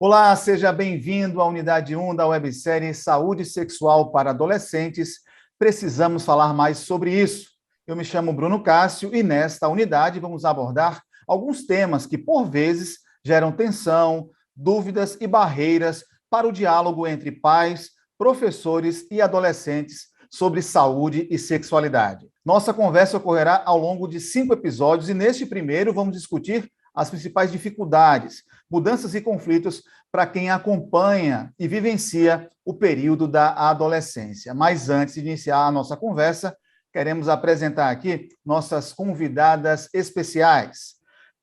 Olá, seja bem-vindo à unidade 1 da websérie Saúde Sexual para Adolescentes. Precisamos falar mais sobre isso. Eu me chamo Bruno Cássio e nesta unidade vamos abordar alguns temas que, por vezes, geram tensão, dúvidas e barreiras para o diálogo entre pais, professores e adolescentes sobre saúde e sexualidade. Nossa conversa ocorrerá ao longo de 5 episódios e neste primeiro vamos discutir as principais dificuldades, mudanças e conflitos para quem acompanha e vivencia o período da adolescência. Mas antes de iniciar a nossa conversa, queremos apresentar aqui nossas convidadas especiais.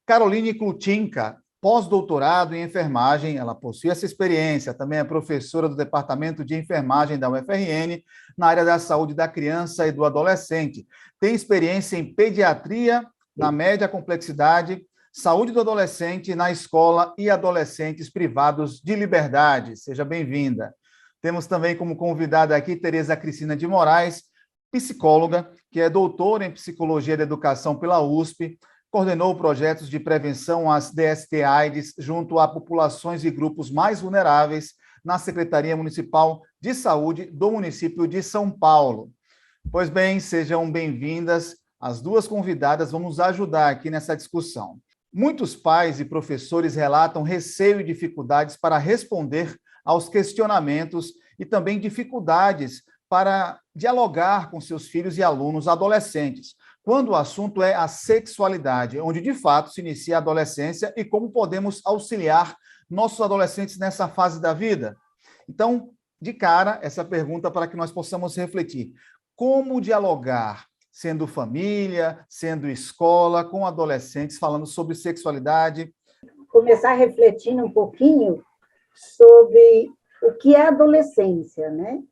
Caroline Klutinka, pós-doutorado em enfermagem, ela possui essa experiência, também é professora do Departamento de Enfermagem da UFRN, na área da saúde da criança e do adolescente. Tem experiência em pediatria, na média complexidade, saúde do adolescente na escola e adolescentes privados de liberdade. Seja bem-vinda. Temos também como convidada aqui Tereza Cristina de Moraes, psicóloga, que é doutora em Psicologia da Educação pela USP, coordenou projetos de prevenção às DST-AIDS junto a populações e grupos mais vulneráveis na Secretaria Municipal de Saúde do município de São Paulo. Pois bem, sejam bem-vindas. As duas convidadas vão nos ajudar aqui nessa discussão. Muitos pais e professores relatam receio e dificuldades para responder aos questionamentos e também dificuldades para dialogar com seus filhos e alunos adolescentes, quando o assunto é a sexualidade, onde de fato se inicia a adolescência e como podemos auxiliar nossos adolescentes nessa fase da vida. Então, de cara, essa pergunta para que nós possamos refletir. Como dialogar, sendo família, sendo escola, com adolescentes, falando sobre sexualidade? Começar refletindo um pouquinho sobre o que é adolescência, né?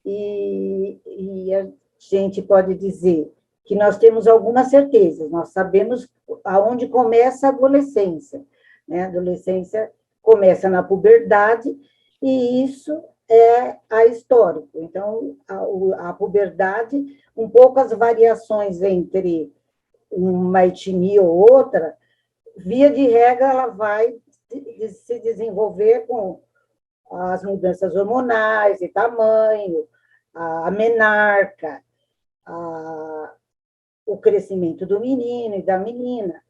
E a gente pode dizer que nós temos algumas certezas, nós sabemos aonde começa a adolescência, né? A adolescência começa na puberdade e isso é ahistórico. Então, a puberdade, um pouco as variações entre uma etnia ou outra, via de regra, ela vai se desenvolver com as mudanças hormonais e tamanho, a menarca, o crescimento do menino e da menina.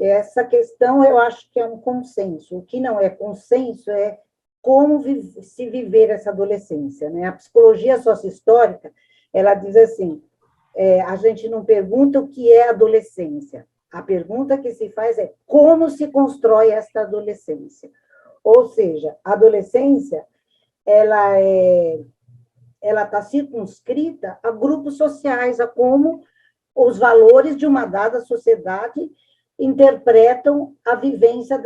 Essa questão, eu acho que é um consenso. O que não é consenso é como se viver essa adolescência, né? A psicologia sociohistórica, ela diz assim, a gente não pergunta o que é adolescência, a pergunta que se faz é como se constrói esta adolescência. Ou seja, a adolescência, ela está circunscrita a grupos sociais, a como os valores de uma dada sociedade interpretam a vivência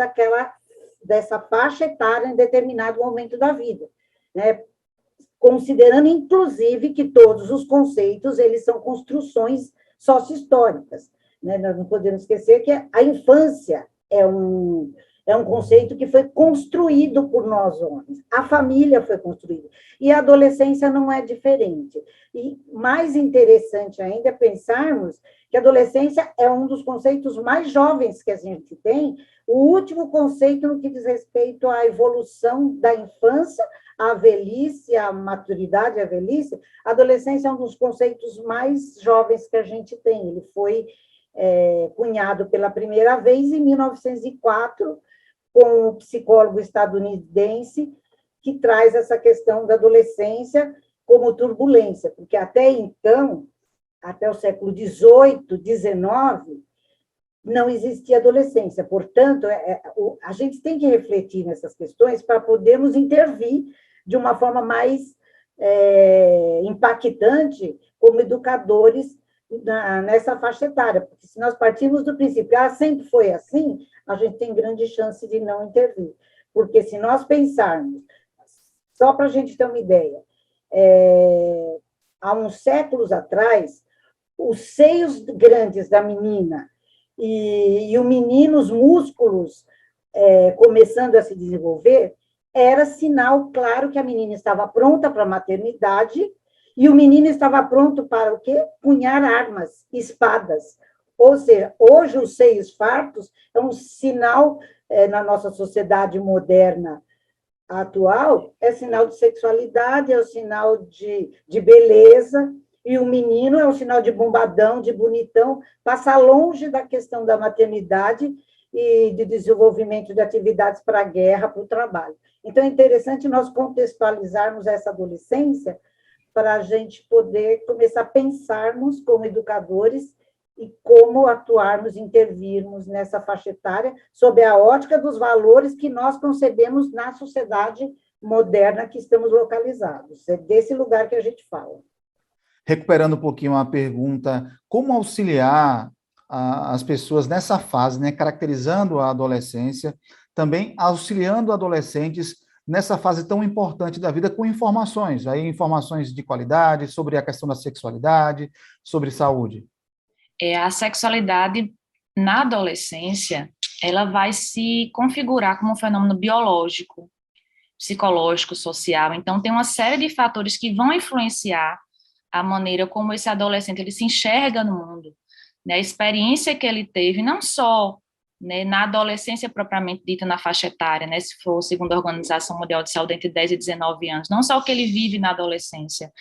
dessa faixa etária em determinado momento da vida, né? Considerando, inclusive, que todos os conceitos eles são construções sociohistóricas, né? Nós não podemos esquecer que a infância é um conceito que foi construído por nós homens, a família foi construída, e a adolescência não é diferente. E mais interessante ainda é pensarmos que a adolescência é um dos conceitos mais jovens que a gente tem, o último conceito no que diz respeito à evolução da infância, à velhice, à maturidade, à velhice, a adolescência é um dos conceitos mais jovens que a gente tem. Ele foi cunhado pela primeira vez em 1904, com um psicólogo estadunidense que traz essa questão da adolescência como turbulência, porque até então, até o século XVIII, XIX, não existia adolescência. Portanto, a gente tem que refletir nessas questões para podermos intervir de uma forma mais impactante como educadores nessa faixa etária, porque se nós partirmos do princípio que sempre foi assim, a gente tem grande chance de não intervir. Porque se nós pensarmos, só para a gente ter uma ideia, há uns séculos atrás, os seios grandes da menina e o menino, os músculos começando a se desenvolver, era sinal claro que a menina estava pronta para a maternidade e o menino estava pronto para o quê? Punhar armas, espadas. Ou seja, hoje os seios fartos é um sinal na nossa sociedade moderna A atual é sinal de sexualidade, é o sinal de beleza, e o menino é o sinal de bombadão, de bonitão, passa longe da questão da maternidade e de desenvolvimento de atividades para a guerra, para o trabalho. Então, é interessante nós contextualizarmos essa adolescência para a gente poder começar a pensarmos como educadores e como atuarmos, intervirmos nessa faixa etária, sob a ótica dos valores que nós concebemos na sociedade moderna que estamos localizados. É desse lugar que a gente fala. Recuperando um pouquinho a pergunta, como auxiliar as pessoas nessa fase, né, caracterizando a adolescência, também auxiliando adolescentes nessa fase tão importante da vida com informações, aí informações de qualidade sobre a questão da sexualidade, sobre saúde. A sexualidade na adolescência, ela vai se configurar como um fenômeno biológico, psicológico, social. Então, tem uma série de fatores que vão influenciar a maneira como esse adolescente ele se enxerga no mundo, né? A experiência que ele teve, não só, né, na adolescência propriamente dita, na faixa etária, né, se for segundo a Organização Mundial de Saúde, entre 10 e 19 anos, não só o que ele vive na adolescência,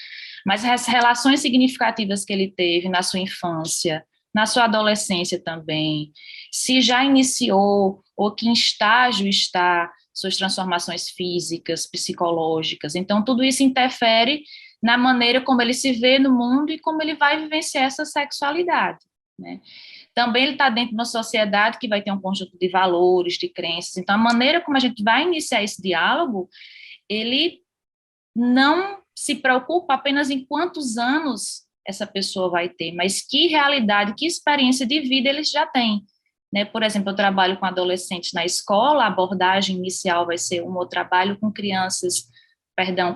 mas as relações significativas que ele teve na sua infância, na sua adolescência também, se já iniciou ou que em estágio está suas transformações físicas, psicológicas. Então, tudo isso interfere na maneira como ele se vê no mundo e como ele vai vivenciar essa sexualidade, né? Também ele está dentro de uma sociedade que vai ter um conjunto de valores, de crenças. Então, a maneira como a gente vai iniciar esse diálogo, ele não se preocupa apenas em quantos anos essa pessoa vai ter, mas que realidade, que experiência de vida eles já têm, né? Por exemplo, eu trabalho com adolescentes na escola, a abordagem inicial vai ser eu trabalho com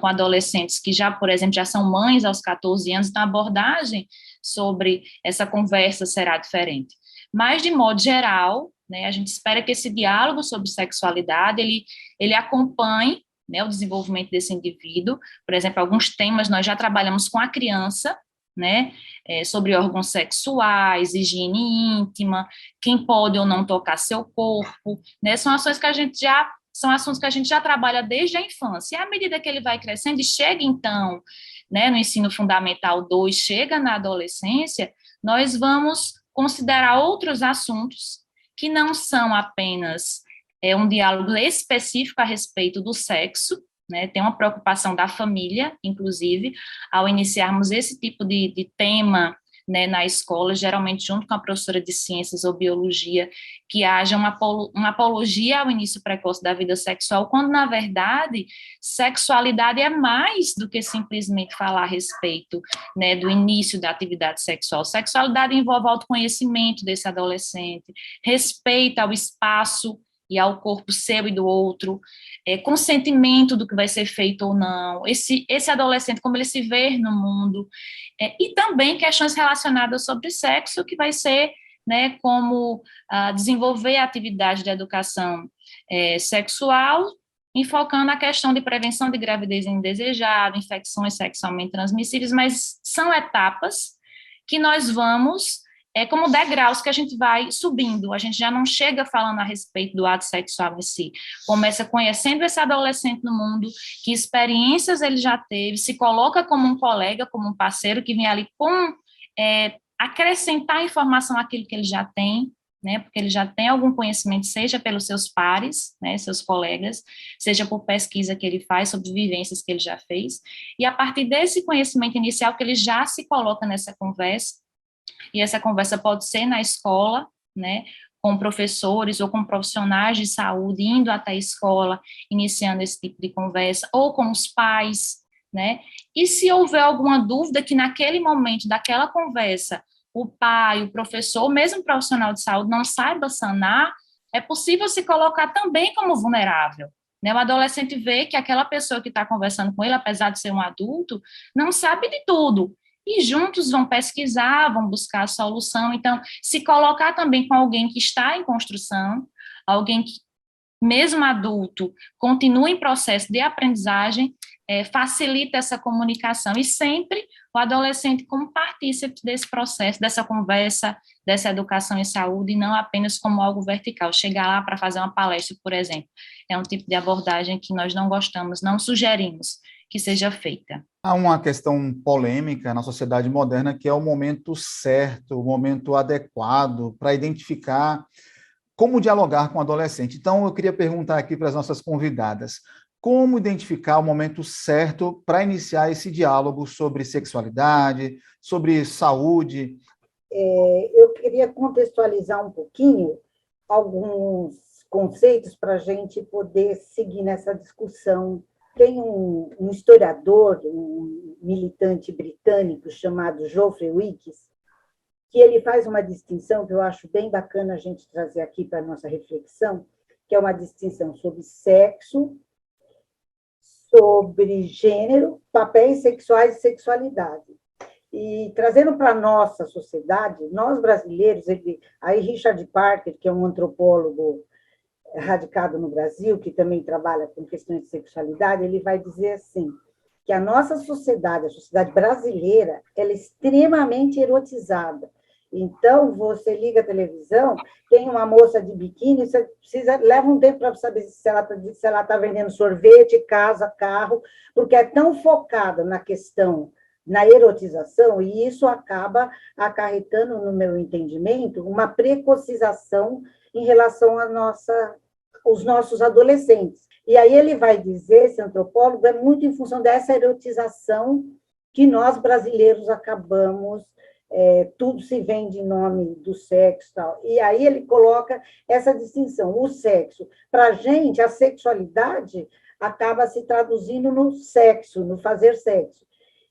com adolescentes que já, por exemplo, já são mães aos 14 anos, então a abordagem sobre essa conversa será diferente. Mas, de modo geral, né, a gente espera que esse diálogo sobre sexualidade, ele acompanhe, né, o desenvolvimento desse indivíduo. Por exemplo, alguns temas nós já trabalhamos com a criança, né, sobre órgãos sexuais, higiene íntima, quem pode ou não tocar seu corpo, né, são assuntos que a gente já trabalha desde a infância, e à medida que ele vai crescendo e chega, então, né, no ensino fundamental 2, chega na adolescência, nós vamos considerar outros assuntos que não são apenas um diálogo específico a respeito do sexo, né, tem uma preocupação da família, inclusive, ao iniciarmos esse tipo de tema, né, na escola, geralmente junto com a professora de ciências ou biologia, que haja uma apologia ao início precoce da vida sexual, quando, na verdade, sexualidade é mais do que simplesmente falar a respeito, né, do início da atividade sexual. Sexualidade envolve autoconhecimento desse adolescente, respeito ao espaço e ao corpo seu e do outro, consentimento do que vai ser feito ou não, esse adolescente, como ele se vê no mundo, e também questões relacionadas sobre sexo, que vai ser, né, como desenvolver a atividade de educação sexual, enfocando a questão de prevenção de gravidez indesejada, infecções sexualmente transmissíveis, mas são etapas que nós vamos como degraus que a gente vai subindo, a gente já não chega falando a respeito do ato sexual em si, começa conhecendo esse adolescente no mundo, que experiências ele já teve, se coloca como um colega, como um parceiro que vem ali acrescentar informação àquilo que ele já tem, né, porque ele já tem algum conhecimento, seja pelos seus pares, né, seus colegas, seja por pesquisa que ele faz sobre vivências que ele já fez, e a partir desse conhecimento inicial que ele já se coloca nessa conversa, e essa conversa pode ser na escola, né, com professores ou com profissionais de saúde indo até a escola, iniciando esse tipo de conversa, ou com os pais, né, e se houver alguma dúvida que naquele momento daquela conversa, o pai, o professor, ou mesmo o profissional de saúde não saiba sanar, é possível se colocar também como vulnerável, né, o adolescente vê que aquela pessoa que está conversando com ele, apesar de ser um adulto, não sabe de tudo, e juntos vão pesquisar, vão buscar a solução. Então, se colocar também com alguém que está em construção, alguém que, mesmo adulto, continua em processo de aprendizagem, facilita essa comunicação, e sempre o adolescente como partícipe desse processo, dessa conversa, dessa educação em saúde, e não apenas como algo vertical. Chegar lá para fazer uma palestra, por exemplo, é um tipo de abordagem que nós não gostamos, não sugerimos que seja feita. Há uma questão polêmica na sociedade moderna, que é o momento certo, o momento adequado para identificar como dialogar com o adolescente. Então, eu queria perguntar aqui para as nossas convidadas, como identificar o momento certo para iniciar esse diálogo sobre sexualidade, sobre saúde? Eu queria contextualizar um pouquinho alguns conceitos para a gente poder seguir nessa discussão. Tem um historiador, um militante britânico chamado Geoffrey Wilkes, que ele faz uma distinção que eu acho bem bacana a gente trazer aqui para a nossa reflexão, que é uma distinção sobre sexo, sobre gênero, papéis sexuais e sexualidade. E trazendo para a nossa sociedade, nós brasileiros, aí Richard Parker, que é um antropólogo radicado no Brasil, que também trabalha com questões de sexualidade, ele vai dizer assim, que a nossa sociedade, a sociedade brasileira, ela é extremamente erotizada. Então, você liga a televisão, tem uma moça de biquíni, você leva um tempo para saber se ela está vendendo sorvete, casa, carro, porque é tão focada na questão, na erotização, e isso acaba acarretando, no meu entendimento, uma precocização em relação aos nossos adolescentes. E aí ele vai dizer, esse antropólogo, é muito em função dessa erotização que nós brasileiros acabamos, tudo se vende em nome do sexo e tal. E aí ele coloca essa distinção, o sexo. Para a gente, a sexualidade acaba se traduzindo no sexo, no fazer sexo.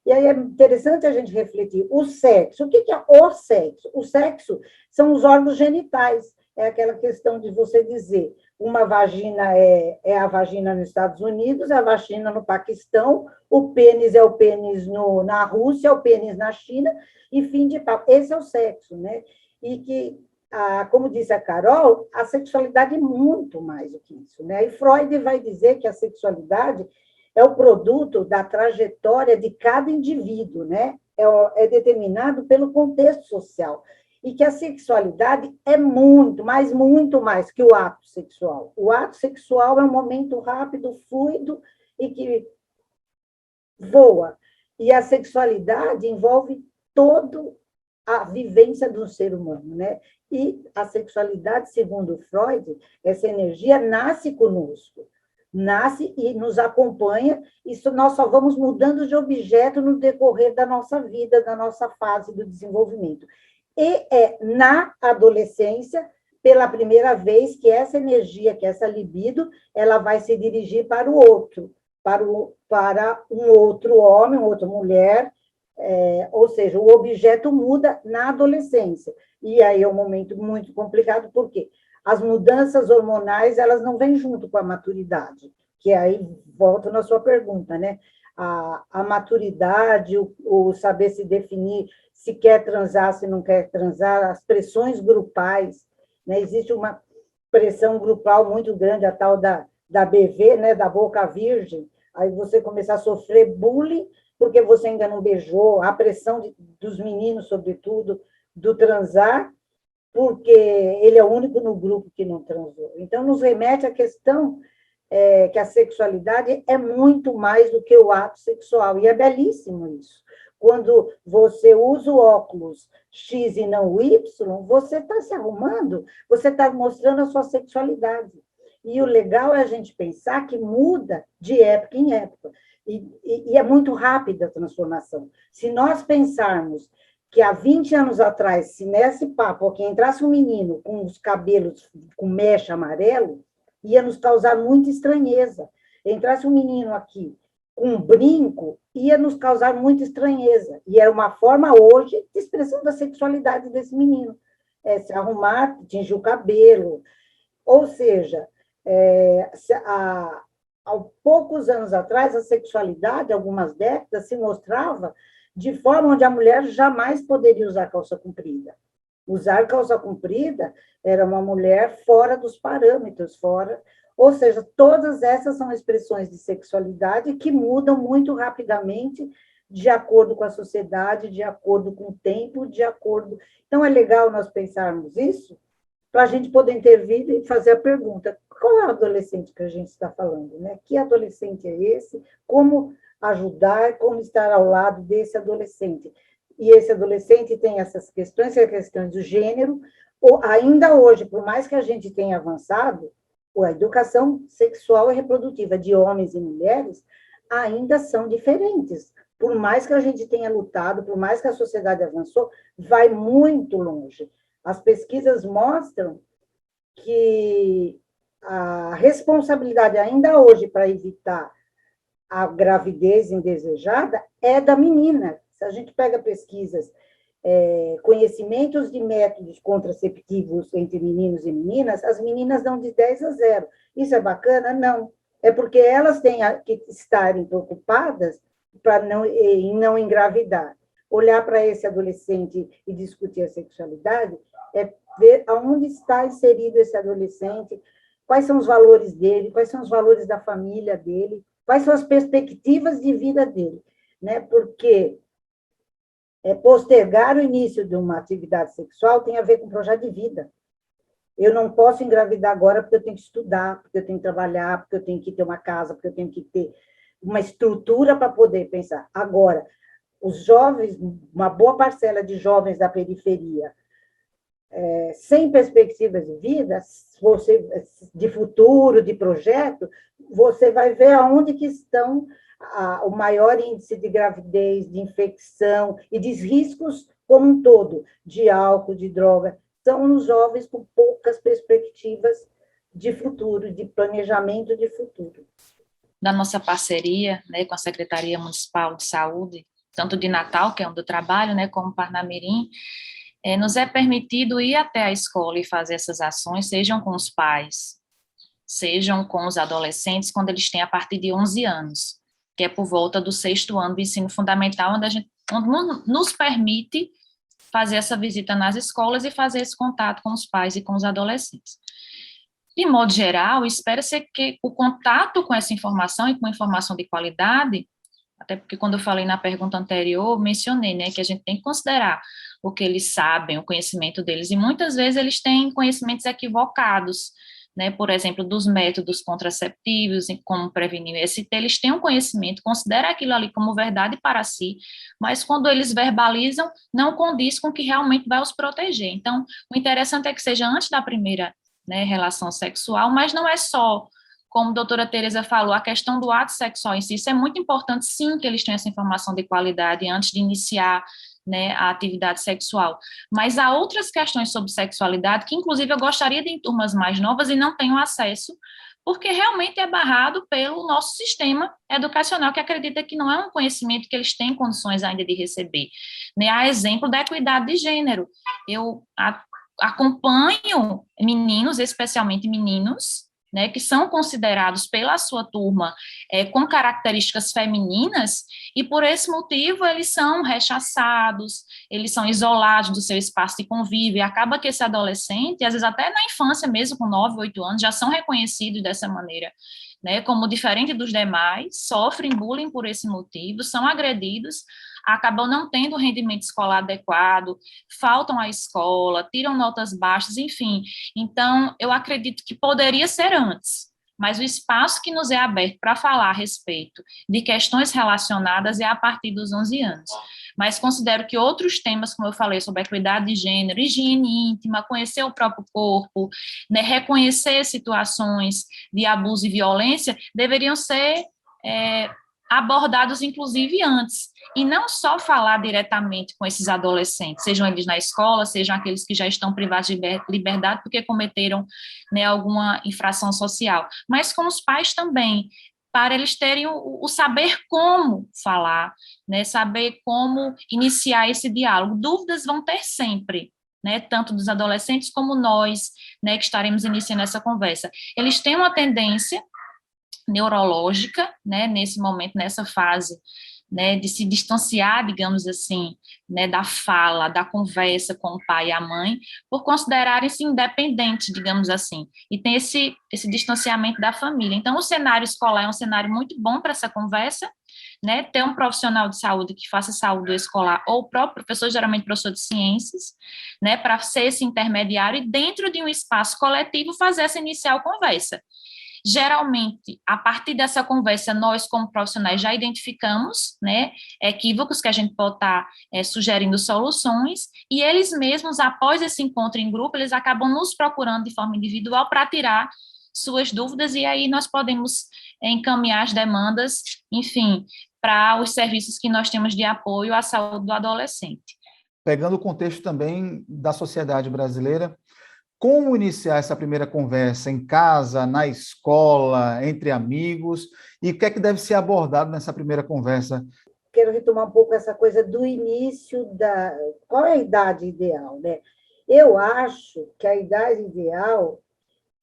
E aí é interessante a gente refletir, o sexo, o que é o sexo? O sexo são os órgãos genitais, é aquela questão de você dizer, uma vagina é a vagina nos Estados Unidos, é a vagina no Paquistão, o pênis é o pênis na Rússia, é o pênis na China, e fim de papo. Esse é o sexo, né? E que, como disse a Carol, a sexualidade é muito mais do que isso, né? E Freud vai dizer que a sexualidade é o produto da trajetória de cada indivíduo, né? É determinado pelo contexto social. E que a sexualidade é muito mais que o ato sexual. O ato sexual é um momento rápido, fluido e que voa. E a sexualidade envolve toda a vivência do ser humano, né? E a sexualidade, segundo Freud, essa energia nasce conosco, nasce e nos acompanha, isso nós só vamos mudando de objeto no decorrer da nossa vida, da nossa fase do desenvolvimento. E é na adolescência, pela primeira vez, que essa energia, que essa libido, ela vai se dirigir para o outro, para um outro homem, uma outra mulher, ou seja, o objeto muda na adolescência. E aí é um momento muito complicado, porque as mudanças hormonais, elas não vêm junto com a maturidade, que aí volto na sua pergunta, né? A maturidade, o saber se definir, se quer transar, se não quer transar, as pressões grupais, né? Existe uma pressão grupal muito grande, a tal da BV, né? Da boca virgem, aí você começa a sofrer bullying, porque você ainda não beijou, a pressão dos meninos, sobretudo, do transar, porque ele é o único no grupo que não transou. Então, nos remete à questão que a sexualidade é muito mais do que o ato sexual, e é belíssimo isso. Quando você usa o óculos X e não o Y, você está se arrumando, você está mostrando a sua sexualidade. E o legal é a gente pensar que muda de época em época, e é muito rápida a transformação. Se nós pensarmos que há 20 anos atrás, se nesse papo que entrasse um menino com os cabelos com mecha amarelo, ia nos causar muita estranheza. Entrasse um menino aqui com um brinco, ia nos causar muita estranheza. E era uma forma, hoje, de expressão da sexualidade desse menino. Se arrumar, tingir o cabelo. Ou seja, há poucos anos atrás, a sexualidade, algumas décadas, se mostrava de forma onde a mulher jamais poderia usar calça comprida. Usar calça comprida era uma mulher fora dos parâmetros, fora, Ou seja, todas essas são expressões de sexualidade que mudam muito rapidamente de acordo com a sociedade, de acordo com o tempo, de acordo... Então, é legal nós pensarmos isso para a gente poder intervir e fazer a pergunta, qual é o adolescente que a gente está falando, né? Que adolescente é esse? Como ajudar, como estar ao lado desse adolescente? E esse adolescente tem essas questões, as questões do gênero, ou ainda hoje, por mais que a gente tenha avançado, a educação sexual e reprodutiva de homens e mulheres ainda são diferentes. Por mais que a gente tenha lutado, por mais que a sociedade avançou, vai muito longe. As pesquisas mostram que a responsabilidade ainda hoje para evitar a gravidez indesejada é da menina. Se a gente pega pesquisas, conhecimentos de métodos contraceptivos entre meninos e meninas, as meninas dão de 10 a 0. Isso é bacana? Não. É porque elas têm que estarem preocupadas para não engravidar. Olhar para esse adolescente e discutir a sexualidade é ver aonde está inserido esse adolescente, quais são os valores dele, quais são os valores da família dele, quais são as perspectivas de vida dele, né? Porque postergar o início de uma atividade sexual tem a ver com projeto de vida. Eu não posso engravidar agora porque eu tenho que estudar, porque eu tenho que trabalhar, porque eu tenho que ter uma casa, porque eu tenho que ter uma estrutura para poder pensar. Agora, os jovens, uma boa parcela de jovens da periferia, sem perspectivas de vida, de futuro, de projeto, você vai ver aonde que estão o maior índice de gravidez, de infecção e de riscos como um todo, de álcool, de droga, são nos jovens com poucas perspectivas de futuro, de planejamento de futuro. Da nossa parceria, né, com a Secretaria Municipal de Saúde, tanto de Natal, que é onde eu trabalho, né, como Parnamirim, nos é permitido ir até a escola e fazer essas ações, sejam com os pais, sejam com os adolescentes, quando eles têm a partir de 11 anos, que é por volta do 6º ano do ensino fundamental, onde nos permite fazer essa visita nas escolas e fazer esse contato com os pais e com os adolescentes. De modo geral, espera-se que o contato com essa informação e com informação de qualidade, até porque quando eu falei na pergunta anterior, mencionei, né, que a gente tem que considerar o que eles sabem, o conhecimento deles, e muitas vezes eles têm conhecimentos equivocados, né, por exemplo, dos métodos contraceptivos, como prevenir o IST, eles têm um conhecimento, consideram aquilo ali como verdade para si, mas quando eles verbalizam, não condiz com o que realmente vai os proteger. Então, o interessante é que seja antes da primeira, né, relação sexual, mas não é só, como a doutora Tereza falou, a questão do ato sexual em si, isso é muito importante, sim, que eles tenham essa informação de qualidade antes de iniciar, né, a atividade sexual, mas há outras questões sobre sexualidade que, inclusive, eu gostaria de ir em turmas mais novas e não tenho acesso, porque realmente é barrado pelo nosso sistema educacional, que acredita que não é um conhecimento que eles têm condições ainda de receber, né? A exemplo da equidade de gênero, eu acompanho meninos, especialmente meninos, né, que são considerados pela sua turma com características femininas, e por esse motivo eles são rechaçados, eles são isolados do seu espaço de convívio, e acaba que esse adolescente, às vezes até na infância mesmo, com 9, 8 anos, já são reconhecidos dessa maneira, né, como diferente dos demais, sofrem bullying por esse motivo, são agredidos, acabam não tendo rendimento escolar adequado, faltam à escola, tiram notas baixas, enfim. Então, eu acredito que poderia ser antes, mas o espaço que nos é aberto para falar a respeito de questões relacionadas é a partir dos 11 anos. Mas considero que outros temas, como eu falei, sobre equidade de gênero, higiene íntima, conhecer o próprio corpo, né, reconhecer situações de abuso e violência, deveriam ser abordados, inclusive, antes, e não só falar diretamente com esses adolescentes, sejam eles na escola, sejam aqueles que já estão privados de liberdade porque cometeram, né, alguma infração social, mas com os pais também, para eles terem o saber como falar, né, saber como iniciar esse diálogo. Dúvidas vão ter sempre, né, tanto dos adolescentes como nós, né, que estaremos iniciando essa conversa. Eles têm uma tendência neurológica, né, nesse momento, nessa fase, né, de se distanciar, digamos assim, né, da fala, da conversa com o pai e a mãe, por considerarem-se independentes, digamos assim, e tem esse distanciamento da família. Então, o cenário escolar é um cenário muito bom para essa conversa, né, ter um profissional de saúde que faça saúde escolar, ou o próprio professor, geralmente professor de ciências, né, para ser esse intermediário e dentro de um espaço coletivo fazer essa inicial conversa. Geralmente, a partir dessa conversa, nós, como profissionais, já identificamos, né, equívocos que a gente pode estar sugerindo soluções, e eles mesmos, após esse encontro em grupo, eles acabam nos procurando de forma individual para tirar suas dúvidas, e aí nós podemos encaminhar as demandas, enfim, para os serviços que nós temos de apoio à saúde do adolescente. Pegando o contexto também da sociedade brasileira, como iniciar essa primeira conversa em casa, na escola, entre amigos, e o que é que deve ser abordado nessa primeira conversa? Quero retomar um pouco essa coisa do início da... Qual é a idade ideal, né? Eu acho que a idade ideal,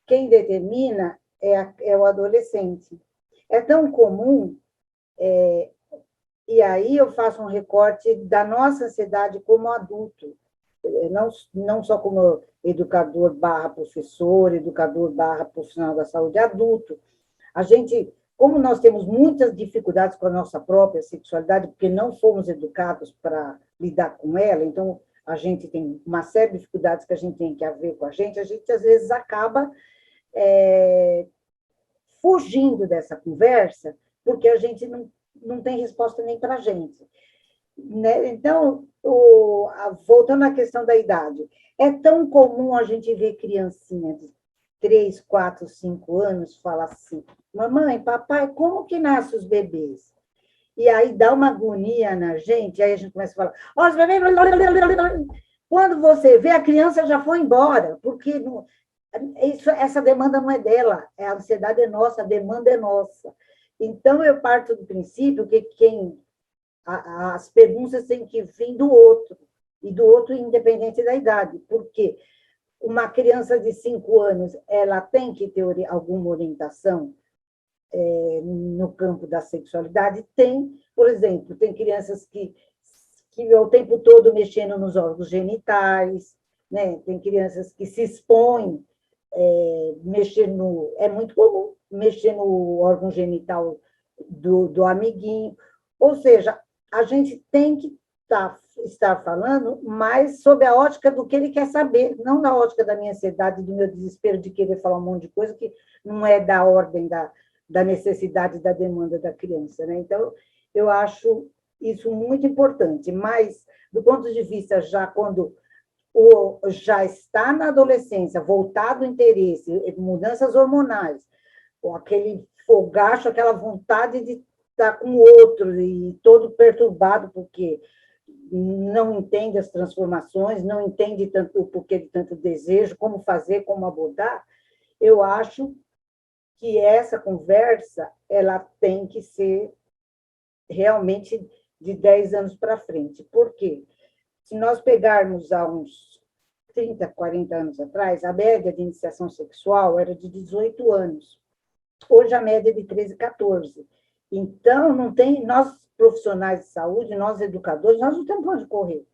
quem determina é o adolescente. É tão comum, e aí eu faço um recorte da nossa sociedade como adulto, não só como educador barra professor, educador barra profissional da saúde adulto. A gente, como nós temos muitas dificuldades com a nossa própria sexualidade, porque não fomos educados para lidar com ela, então a gente tem uma série de dificuldades que a gente tem que haver com a gente às vezes acaba fugindo dessa conversa, porque a gente não tem resposta nem para a gente. Né? Então, voltando à questão da idade, é tão comum a gente ver criancinha de 3, 4, 5 anos falar assim, mamãe, papai, como que nascem os bebês? E aí dá uma agonia na gente, aí a gente começa a falar, ó, os bebês... Quando você vê, a criança já foi embora, porque essa demanda não é dela, a ansiedade é nossa, a demanda é nossa. Então, eu parto do princípio que as perguntas têm que vir do outro, e do outro independente da idade, porque uma criança de 5 anos, ela tem que ter alguma orientação no campo da sexualidade? Tem, por exemplo, tem crianças que o tempo todo mexendo nos órgãos genitais, né? Tem crianças que se expõem, é muito comum, mexer no órgão genital do amiguinho, ou seja, a gente tem que estar falando mais sob a ótica do que ele quer saber, não na ótica da minha ansiedade, do meu desespero de querer falar um monte de coisa que não é da ordem da necessidade, da demanda da criança. Né? Então, eu acho isso muito importante, mas do ponto de vista já quando já está na adolescência, voltado o interesse, mudanças hormonais, ou aquele fogacho, aquela vontade de estar com o outro e todo perturbado porque não entende as transformações, não entende tanto o porquê de tanto desejo, como fazer, como abordar, eu acho que essa conversa ela tem que ser realmente de 10 anos para frente. Por quê? Se nós pegarmos há uns 30, 40 anos atrás, a média de iniciação sexual era de 18 anos. Hoje a média é de 13, 14. Então, não tem, nós profissionais de saúde, nós educadores, nós não temos para onde correr.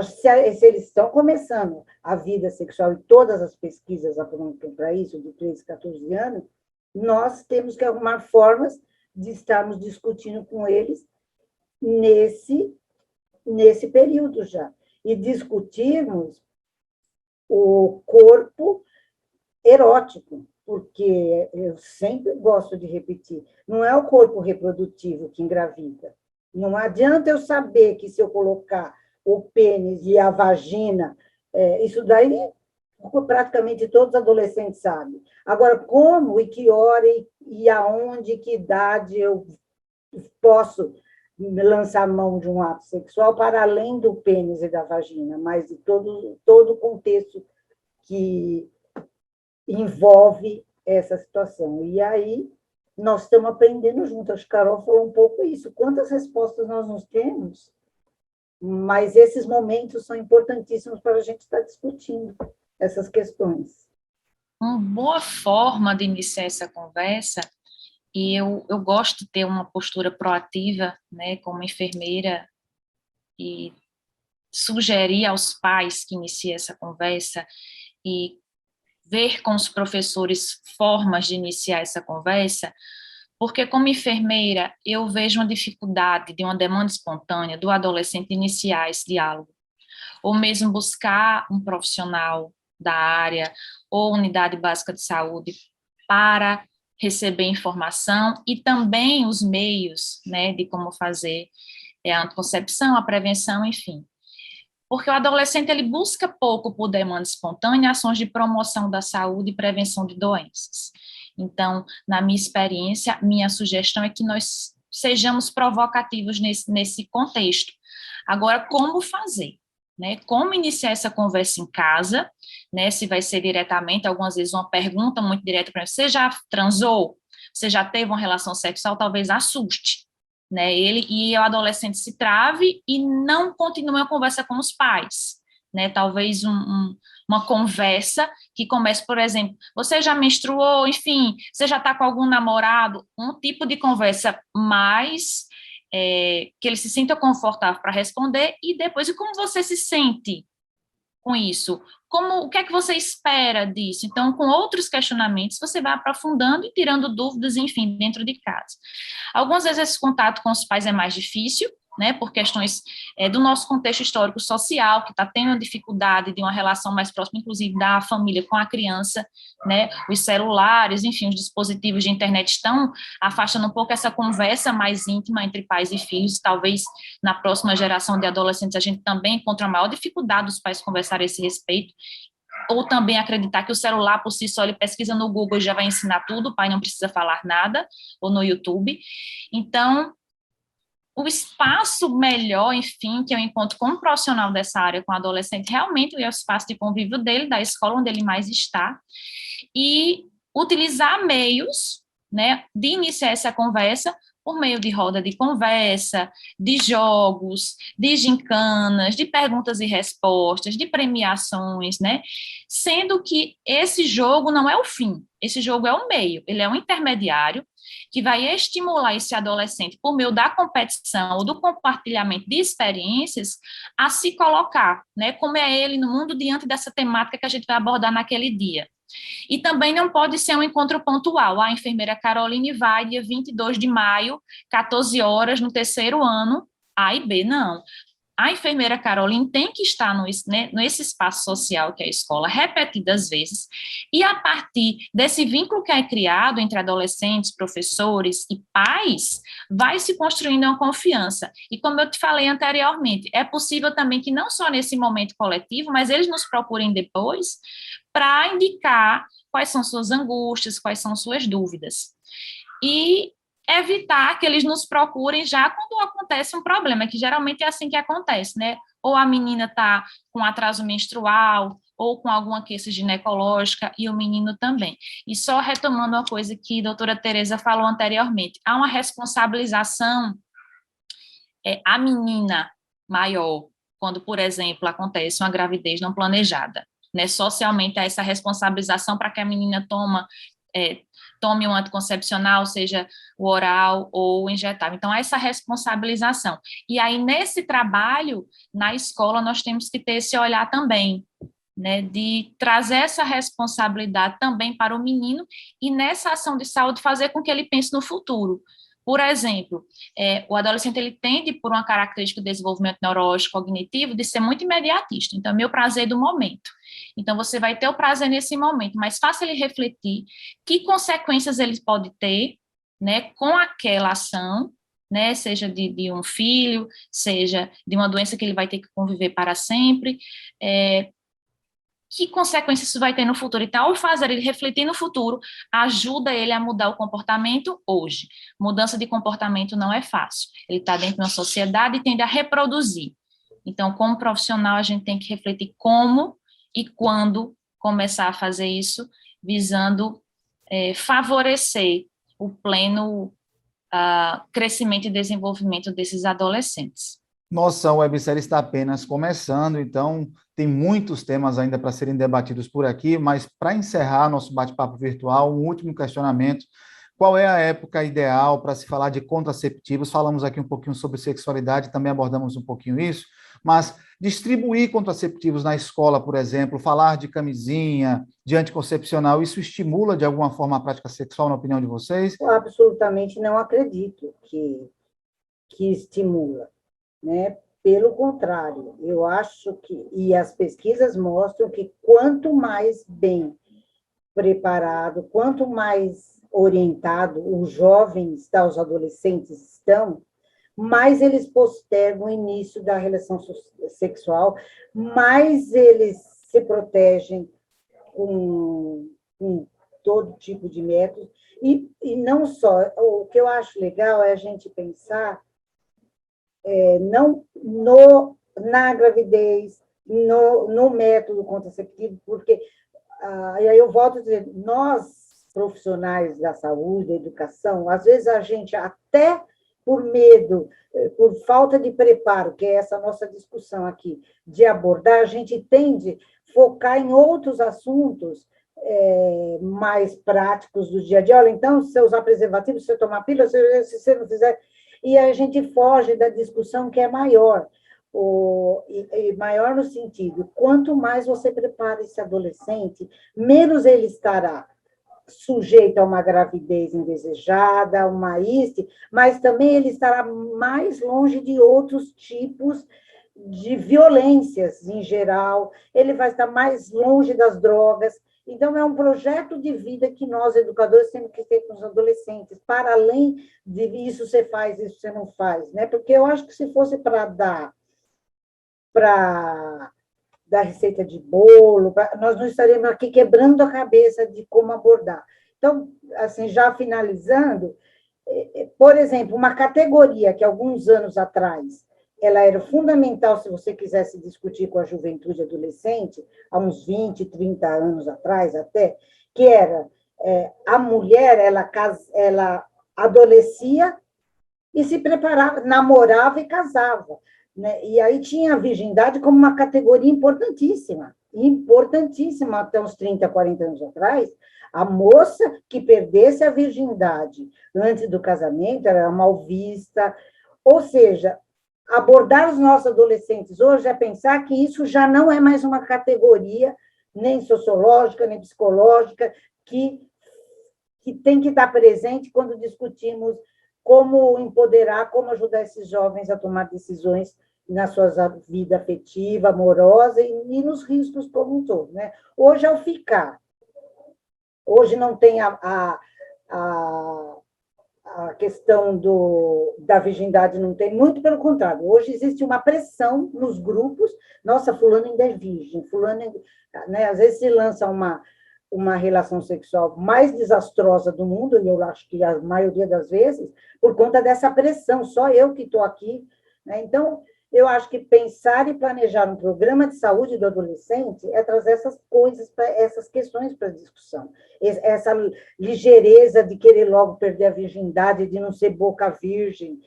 Se eles estão começando a vida sexual, e todas as pesquisas apontam para isso, de 13, 14 anos, nós temos que arrumar formas de estarmos discutindo com eles nesse período já. E discutirmos o corpo erótico, porque eu sempre gosto de repetir, não é o corpo reprodutivo que engravida. Não adianta eu saber que se eu colocar o pênis e a vagina, isso daí praticamente todos os adolescentes sabem. Agora, como e que hora e aonde, que idade eu posso lançar mão de um ato sexual para além do pênis e da vagina, mas de todo o contexto que envolve essa situação. E aí nós estamos aprendendo juntos. Acho que a Carol falou um pouco isso. Quantas respostas nós não temos, mas esses momentos são importantíssimos para a gente estar discutindo essas questões. Uma boa forma de iniciar essa conversa E eu gosto de ter uma postura proativa, né, como enfermeira, e sugerir aos pais que iniciem essa conversa e ver com os professores formas de iniciar essa conversa, porque como enfermeira eu vejo uma dificuldade de uma demanda espontânea do adolescente iniciar esse diálogo, ou mesmo buscar um profissional da área ou unidade básica de saúde para receber informação e também os meios, né, de como fazer a anticoncepção, a prevenção, enfim. Porque o adolescente ele busca pouco por demanda espontânea ações de promoção da saúde e prevenção de doenças. Então, na minha experiência, minha sugestão é que nós sejamos provocativos nesse contexto. Agora, como fazer? Né? Como iniciar essa conversa em casa? Né? Se vai ser diretamente, algumas vezes uma pergunta muito direta para você já transou? Você já teve uma relação sexual? Talvez assuste. Né, ele e o adolescente se trave e não continue a conversa com os pais, né, talvez uma conversa que comece, por exemplo, você já menstruou, enfim, você já está com algum namorado, um tipo de conversa mais que ele se sinta confortável para responder, e depois, e como você se sente com isso? O que é que você espera disso? Então, com outros questionamentos, você vai aprofundando e tirando dúvidas, enfim, dentro de casa. Algumas vezes esse contato com os pais é mais difícil, né, por questões do nosso contexto histórico-social, que está tendo dificuldade de uma relação mais próxima, inclusive da família com a criança, né, os celulares, enfim, os dispositivos de internet estão afastando um pouco essa conversa mais íntima entre pais e filhos. Talvez na próxima geração de adolescentes a gente também encontre a maior dificuldade dos pais conversarem a esse respeito, ou também acreditar que o celular por si só, ele pesquisa no Google e já vai ensinar tudo, o pai não precisa falar nada, ou no YouTube. Então, o espaço melhor, enfim, que eu encontro como profissional dessa área com adolescente, realmente é o espaço de convívio dele, da escola onde ele mais está, e utilizar meios, né, de iniciar essa conversa por meio de roda de conversa, de jogos, de gincanas, de perguntas e respostas, de premiações, né, sendo que esse jogo não é o fim, esse jogo é o meio, ele é um intermediário que vai estimular esse adolescente, por meio da competição ou do compartilhamento de experiências, a se colocar, né, como é ele no mundo diante dessa temática que a gente vai abordar naquele dia. E também não pode ser um encontro pontual. A enfermeira Caroline vai dia 22 de maio, 14 horas, no terceiro ano, A e B, não. A enfermeira Caroline tem que estar nesse espaço social que é a escola repetidas vezes, e a partir desse vínculo que é criado entre adolescentes, professores e pais, vai se construindo uma confiança. E como eu te falei anteriormente, é possível também que não só nesse momento coletivo, mas eles nos procurem depois para indicar quais são suas angústias, quais são suas dúvidas. E evitar que eles nos procurem já quando acontece um problema, que geralmente é assim que acontece, né? Ou a menina está com atraso menstrual, ou com alguma queixa ginecológica, e o menino também. E só retomando uma coisa que a doutora Tereza falou anteriormente, há uma responsabilização, a menina maior, quando, por exemplo, acontece uma gravidez não planejada, né? Socialmente há essa responsabilização para que a menina tome um anticoncepcional, seja o oral ou o injetável. Então, há essa responsabilização. E aí, nesse trabalho, na escola, nós temos que ter esse olhar também, né, de trazer essa responsabilidade também para o menino e, nessa ação de saúde, fazer com que ele pense no futuro. Por exemplo, o adolescente ele tende, por uma característica do desenvolvimento neurológico cognitivo, de ser muito imediatista. Então, meu prazer do momento. Então, você vai ter o prazer nesse momento, mas faça ele refletir que consequências ele pode ter, né, com aquela ação, né, seja de um filho, seja de uma doença que ele vai ter que conviver para sempre, que consequências isso vai ter no futuro. Então, ao fazer ele refletir no futuro, ajuda ele a mudar o comportamento hoje. Mudança de comportamento não é fácil. Ele está dentro de uma sociedade e tende a reproduzir. Então, como profissional, a gente tem que refletir como e quando começar a fazer isso, visando favorecer o pleno crescimento e desenvolvimento desses adolescentes. Nossa websérie está apenas começando, então tem muitos temas ainda para serem debatidos por aqui, mas para encerrar nosso bate-papo virtual, um último questionamento. qual é a época ideal para se falar de contraceptivos? Falamos aqui um pouquinho sobre sexualidade, também abordamos um pouquinho isso, mas distribuir contraceptivos na escola, por exemplo, falar de camisinha, de anticoncepcional, isso estimula de alguma forma a prática sexual, na opinião de vocês? Eu absolutamente não acredito que estimula, né? Pelo contrário, eu acho que, e as pesquisas mostram que quanto mais bem preparado, quanto mais orientado os jovens, os adolescentes estão, mais eles postergam o início da relação sexual, mais eles se protegem com todo tipo de métodos. E não só, o que eu acho legal é a gente pensar não na gravidez, no método contraceptivo, porque, e aí eu volto a dizer, nós, profissionais da saúde, da educação, às vezes a gente, até por medo, por falta de preparo, que é essa nossa discussão aqui, de abordar, a gente tende a focar em outros assuntos mais práticos do dia a dia. Olha, então, se você usar preservativo, se você tomar pílula, se você não fizer... E a gente foge da discussão que é maior, e maior no sentido, quanto mais você prepara esse adolescente, menos ele estará sujeito a uma gravidez indesejada, a uma IST, mas também ele estará mais longe de outros tipos de violências em geral, ele vai estar mais longe das drogas. Então, é um projeto de vida que nós, educadores, temos que ter com os adolescentes, para além de isso você faz, isso você não faz, né? Porque eu acho que se fosse para dar receita de bolo, nós não estaríamos aqui quebrando a cabeça de como abordar. Então, assim, já finalizando, por exemplo, uma categoria que alguns anos atrás ela era fundamental se você quisesse discutir com a juventude adolescente, há uns 20, 30 anos atrás até, que era a mulher, ela adolescia e se preparava, namorava e casava, né? E aí tinha a virgindade como uma categoria importantíssima, importantíssima até uns 30, 40 anos atrás. A moça que perdesse a virgindade antes do casamento era mal vista, ou seja, abordar os nossos adolescentes hoje é pensar que isso já não é mais uma categoria nem sociológica, nem psicológica, que tem que estar presente quando discutimos como empoderar, como ajudar esses jovens a tomar decisões na sua vida afetiva, amorosa e nos riscos como um todo, né? Hoje é o ficar. Hoje não tem a questão da virgindade, não tem, muito pelo contrário. Hoje existe uma pressão nos grupos, nossa, fulano ainda é virgem, fulano, né? Às vezes se lança uma relação sexual mais desastrosa do mundo, e eu acho que a maioria das vezes, por conta dessa pressão, só eu que estou aqui, né? Então, eu acho que pensar e planejar um programa de saúde do adolescente é trazer essas coisas, essas questões para a discussão. Essa ligeireza de querer logo perder a virgindade, de não ser boca virgem,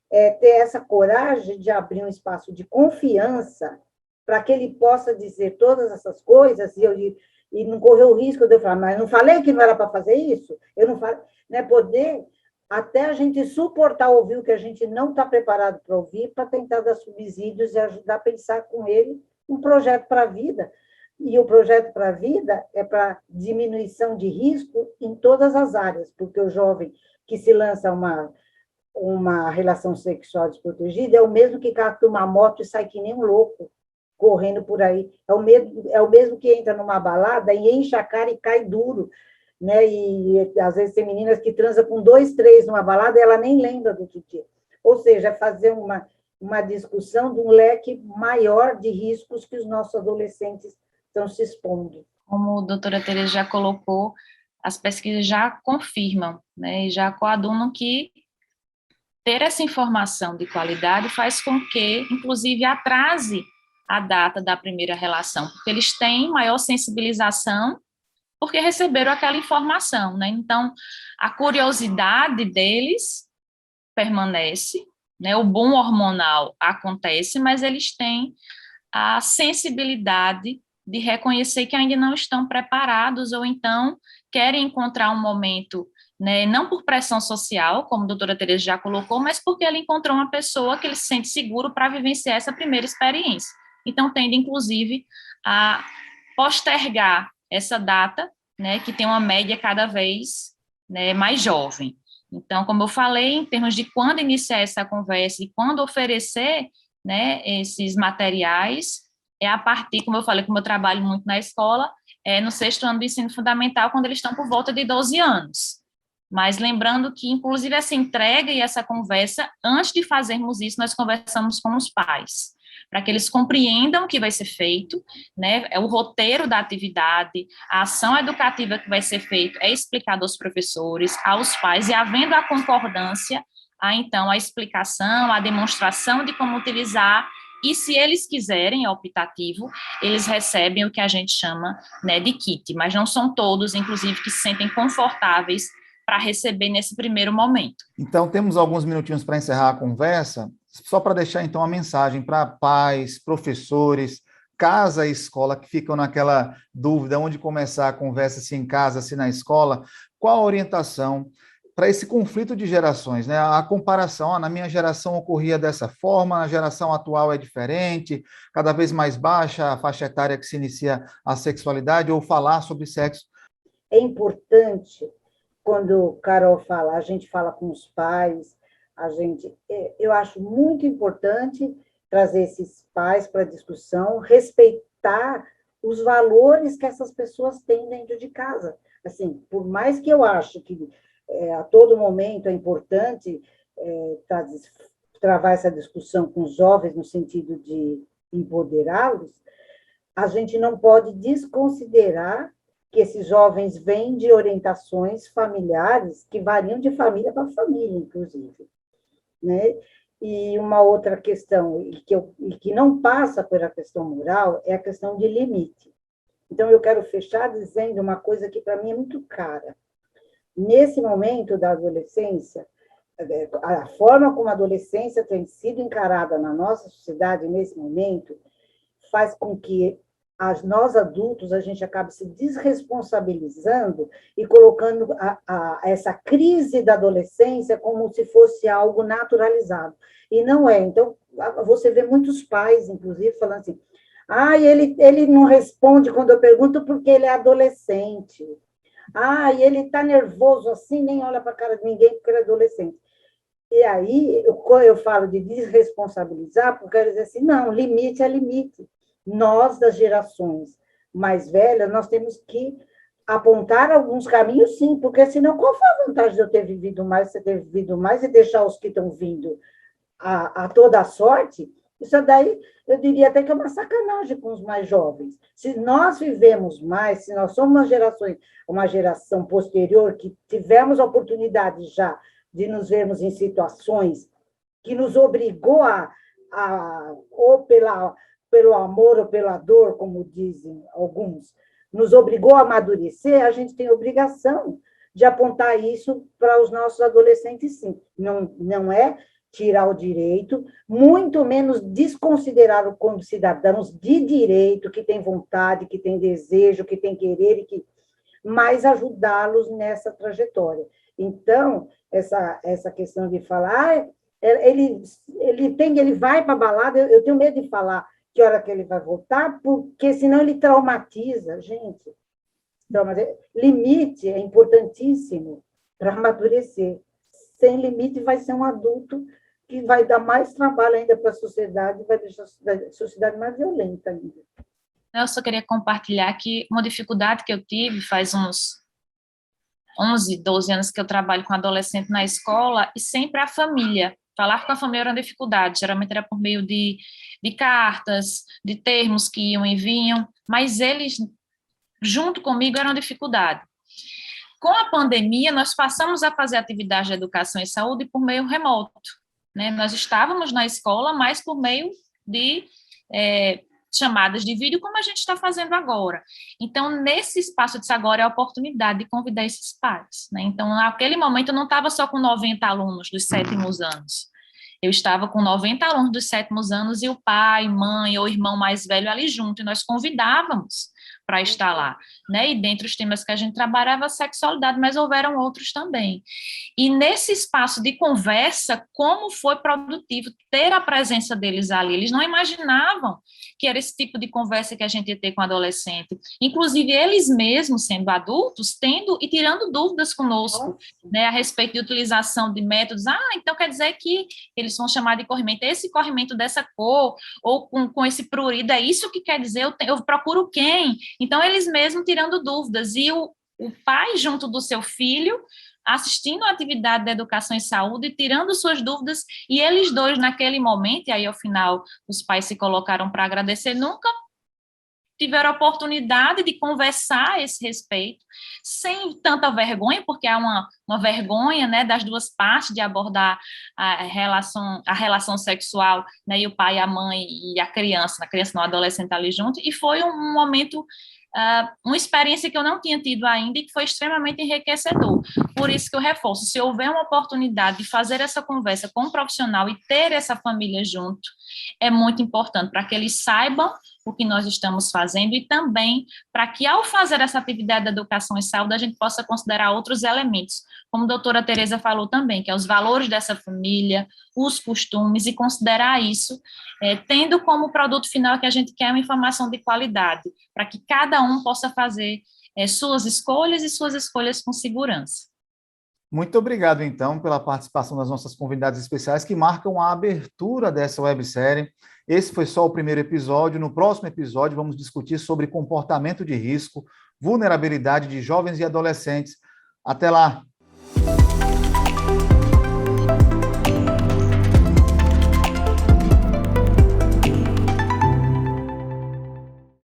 ter essa coragem de abrir um espaço de confiança para que ele possa dizer todas essas coisas e não correr o risco de eu falar, mas não falei que não era para fazer isso? Eu não falei, né? Poder até a gente suportar ouvir o que a gente não está preparado para ouvir, para tentar dar subsídios e ajudar a pensar com ele um projeto para a vida. E o projeto para a vida é para diminuição de risco em todas as áreas, porque o jovem que se lança uma relação sexual desprotegida é o mesmo que capta uma moto e sai que nem um louco, correndo por aí. É o mesmo que entra numa balada e enche a cara e cai duro, né? E às vezes tem meninas que transam com 2, 3 numa balada e ela nem lembra do outro dia. Ou seja, fazer uma discussão de um leque maior de riscos que os nossos adolescentes estão se expondo. Como a doutora Tereza já colocou, as pesquisas já confirmam, né, e já coadunam que ter essa informação de qualidade faz com que, inclusive, atrase a data da primeira relação, porque eles têm maior sensibilização porque receberam aquela informação, né? Então, a curiosidade deles permanece, né? O boom hormonal acontece, mas eles têm a sensibilidade de reconhecer que ainda não estão preparados ou então querem encontrar um momento né, não por pressão social, como a doutora Tereza já colocou, mas porque ela encontrou uma pessoa que ele se sente seguro para vivenciar essa primeira experiência. Então, tende, inclusive, a postergar essa data, né, que tem uma média cada vez, né, mais jovem. Então, como eu falei, em termos de quando iniciar essa conversa e quando oferecer, né, esses materiais, é a partir, como eu falei, como eu trabalho muito na escola, é no 6º ano do ensino fundamental, quando eles estão por volta de 12 anos. Mas lembrando que, inclusive, essa entrega e essa conversa, antes de fazermos isso, nós conversamos com os pais, para que eles compreendam o que vai ser feito, né? É o roteiro da atividade, a ação educativa que vai ser feita é explicada aos professores, aos pais, e havendo a concordância, então, a explicação, a demonstração de como utilizar, e se eles quiserem, é optativo, eles recebem o que a gente chama, né, de kit, mas não são todos, inclusive, que se sentem confortáveis para receber nesse primeiro momento. Então, temos alguns minutinhos para encerrar a conversa, só para deixar, então, a mensagem para pais, professores, casa e escola, que ficam naquela dúvida onde começar a conversa, se em casa, se na escola, qual a orientação para esse conflito de gerações, né? A comparação, na minha geração ocorria dessa forma, na geração atual é diferente, cada vez mais baixa a faixa etária que se inicia a sexualidade, ou falar sobre sexo. É importante, quando Carol fala, a gente fala com os pais, eu acho muito importante trazer esses pais para a discussão, respeitar os valores que essas pessoas têm dentro de casa. Assim, por mais que eu acho que a todo momento é importante travar essa discussão com os jovens no sentido de empoderá-los, a gente não pode desconsiderar que esses jovens vêm de orientações familiares que variam de família para família, inclusive, né? E uma outra questão, e que não passa pela questão moral, é a questão de limite. Então, eu quero fechar dizendo uma coisa que, para mim, é muito cara. Nesse momento da adolescência, a forma como a adolescência tem sido encarada na nossa sociedade, nesse momento, faz com que nós adultos, a gente acaba se desresponsabilizando e colocando essa crise da adolescência como se fosse algo naturalizado. E não é. Então, você vê muitos pais, inclusive, falando assim, ele não responde quando eu pergunto porque ele é adolescente. E ele está nervoso assim, nem olha para a cara de ninguém porque ele é adolescente. E aí, eu falo de desresponsabilizar, porque eles dizem assim, não, limite é limite. Nós, das gerações mais velhas, nós temos que apontar alguns caminhos, sim, porque senão qual foi a vantagem de eu ter vivido mais, você ter vivido mais e deixar os que estão vindo a toda a sorte? Isso daí, eu diria até que é uma sacanagem com os mais jovens. Se nós vivemos mais, se nós somos uma geração posterior que tivemos a oportunidade já de nos vermos em situações que nos obrigou ou pelo amor ou pela dor, como dizem alguns, nos obrigou a amadurecer, a gente tem obrigação de apontar isso para os nossos adolescentes, sim. Não é tirar o direito, muito menos desconsiderá-los como cidadãos de direito, que têm vontade, que têm desejo, que têm querer, mas ajudá-los nessa trajetória. Então, essa questão de falar, ele vai para a balada, eu tenho medo de falar que hora que ele vai voltar, porque senão ele traumatiza, gente. Limite é importantíssimo para amadurecer. Sem limite vai ser um adulto que vai dar mais trabalho ainda para a sociedade, vai deixar a sociedade mais violenta ainda. Eu só queria compartilhar que uma dificuldade que eu tive faz uns 11, 12 anos que eu trabalho com adolescente na escola, e sempre a família. Falar com a família era uma dificuldade, geralmente era por meio de cartas, de termos que iam e vinham, mas eles, junto comigo, eram uma dificuldade. Com a pandemia, nós passamos a fazer atividade de educação e saúde por meio remoto, né? Nós estávamos na escola, mas por meio de chamadas de vídeo, como a gente está fazendo agora. Então, nesse espaço de agora é a oportunidade de convidar esses pais, né? Então, naquele momento, eu não estava só com 90 alunos dos 7º anos. Eu estava com 90 alunos dos 7º anos e o pai, mãe ou irmão mais velho ali junto, e nós convidávamos para estar lá, né? E dentre os temas que a gente trabalhava, a sexualidade, mas houveram outros também. E nesse espaço de conversa, como foi produtivo ter a presença deles ali? Eles não imaginavam que era esse tipo de conversa que a gente ia ter com adolescente. Inclusive, eles mesmos, sendo adultos, tendo e tirando dúvidas conosco, né, a respeito de utilização de métodos. Então quer dizer que eles vão chamar de corrimento, esse corrimento dessa cor, ou com esse prurido, é isso que quer dizer, eu procuro quem? Então, eles mesmos tirando dúvidas, e o pai junto do seu filho, assistindo a atividade da educação em saúde, tirando suas dúvidas, e eles dois, naquele momento, e aí, ao final, os pais se colocaram para agradecer, nunca tiveram a oportunidade de conversar a esse respeito, sem tanta vergonha, porque há uma vergonha, né, das duas partes de abordar a relação sexual, né, e o pai, a mãe e a criança não, o adolescente ali junto, e foi um momento, uma experiência que eu não tinha tido ainda e que foi extremamente enriquecedor. Por isso que eu reforço, se houver uma oportunidade de fazer essa conversa com um profissional e ter essa família junto, é muito importante para que eles saibam o que nós estamos fazendo e também para que, ao fazer essa atividade da educação em saúde, a gente possa considerar outros elementos, como a doutora Tereza falou também, que é os valores dessa família, os costumes, e considerar isso, tendo como produto final que a gente quer uma informação de qualidade, para que cada um possa fazer suas escolhas e suas escolhas com segurança. Muito obrigado, então, pela participação das nossas convidadas especiais que marcam a abertura dessa websérie. Esse foi só o primeiro episódio. No próximo episódio, vamos discutir sobre comportamento de risco, vulnerabilidade de jovens e adolescentes. Até lá!